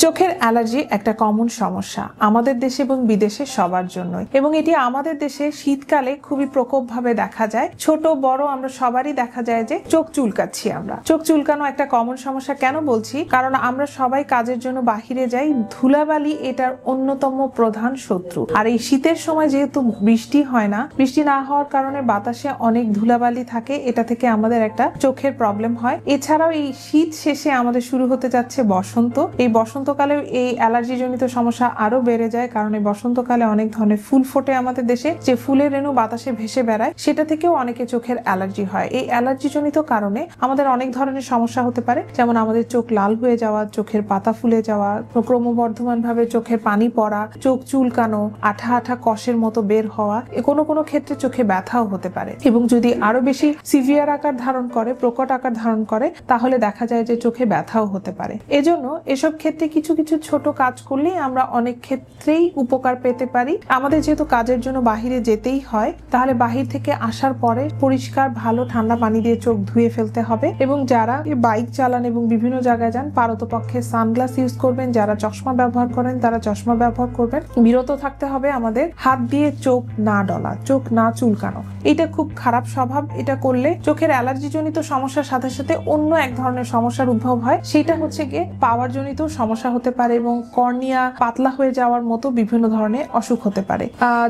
চোখের অ্যালার্জি একটা কমন সমস্যা আমাদের দেশে এবং বিদেশে সবার জন্যই, এবং এটি আমাদের দেশে শীতকালে খুবই প্রকোপভাবে দেখা যায়। ছোট বড় আমরা সবারই দেখা যায় যে চোখ চুলকাচ্ছি। আমরা চোখ চুলকানো একটা কমন সমস্যা। কেন বলছি? কারণ আমরা সবাই কাজের জন্য বাহিরে যাই, ধুলাবালি এটার অন্যতম প্রধান শত্রু। আর এই শীতের সময় যেহেতু বৃষ্টি হয় না, বৃষ্টি না হওয়ার কারণে বাতাসে অনেক ধুলাবালি থাকে, এটা থেকে আমাদের একটা চোখের প্রবলেম হয়। এছাড়াও এই শীত শেষে আমাদের শুরু হতে যাচ্ছে বসন্ত। এই বসন্তকালেও এই অ্যালার্জি জনিত সমস্যা আরো বেড়ে যায়, কারণ এই বসন্তকালে অনেক ধরনের ফুল ফোটে আমাদের দেশে, যে ফুলের রেণু বাতাসে ভেসে বেড়ায়, সেটা থেকেও অনেকে চোখের অ্যালার্জি হয়। এই অ্যালার্জি জনিত কারণে আমাদের অনেক ধরনের সমস্যা হতে পারে, যেমন আমাদের চোখ লাল হয়ে যাওয়া, চোখের পাতা ফুলে যাওয়া, ক্রমবর্ধমান ভাবে চোখে পানি পড়া, চোখ চুলকানো, আঠা আঠা কষের মতো বের হওয়া, কোনো কোনো ক্ষেত্রে চোখে ব্যথাও হতে পারে। এবং যদি আরো বেশি সিভিয়ার আকার ধারণ করে, প্রকট আকার ধারণ করে, তাহলে দেখা যায় যে চোখে ব্যথাও হতে পারে। এজন্য এসব ক্ষেত্রে কিছু কিছু ছোট কাজ করলেই আমরা অনেক ক্ষেত্রেই উপকার পেতে পারি। আমাদের যেহেতু কাজের জন্য বাহিরে যেতেই হয়, তাহলে বাহির থেকে আসার পরে পরিষ্কার ভালো ঠান্ডা পানি দিয়ে চোখ ধুয়ে ফেলতে হবে। এবং যারা বাইক চালান এবং বিভিন্ন জায়গায় যান, পারতপক্ষে সানগ্লাস ইউজ করবেন। যারা চশমা ব্যবহার করেন তারা চশমা ব্যবহার করবেন। বিরত থাকতে হবে আমাদের হাত দিয়ে চোখ না ডলা, চোখ না চুলকানো। এটা খুব খারাপ স্বভাব। এটা করলে চোখের অ্যালার্জি জনিত সমস্যার সাথে সাথে অন্য এক ধরনের সমস্যার উদ্ভব হয়, সেটা হচ্ছে গিয়ে পাওয়ার জনিত সমস্যা হতে পারে এবং কর্নিয়া পাতলা হয়ে যাওয়ার মতো বিভিন্ন ধরনের অসুখ হতে পারে।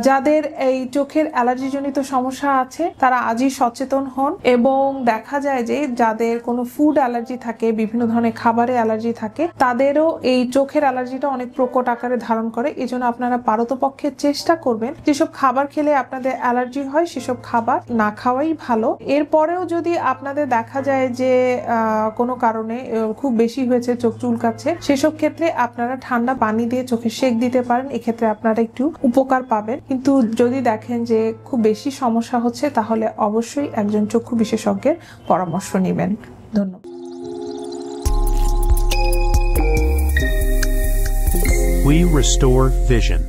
যাদের এই চোখের অ্যালার্জি জনিত সমস্যা আছে তারা আজই সচেতন হন। এবং দেখা যায় যে যাদের কোনো ফুড অ্যালার্জি থাকে, বিভিন্ন ধরনের খাবারে অ্যালার্জি থাকে, তাদেরও এই চোখের অ্যালার্জিটা অনেক প্রকট আকারে ধারণ করে। এই জন্য আপনারা পারতপক্ষে চেষ্টা করবেন যেসব খাবার খেলে আপনাদের অ্যালার্জি হয় সেসব খাবার না খাওয়াই ভালো। এরপরেও যদি আপনাদের দেখা যায় যে কোনো কারণে খুব বেশি হয়েছে, চোখ চুলকাচ্ছে, সেসব ক্ষেত্রে আপনারা ঠান্ডা পানি দিয়ে চোখে সেক দিতে পারেন। এক্ষেত্রে আপনারা একটু উপকার পাবেন। কিন্তু যদি দেখেন যে খুব বেশি সমস্যা হচ্ছে, তাহলে অবশ্যই একজন চক্ষু বিশেষজ্ঞের পরামর্শ নেবেন। ধন্যবাদ। We restore vision.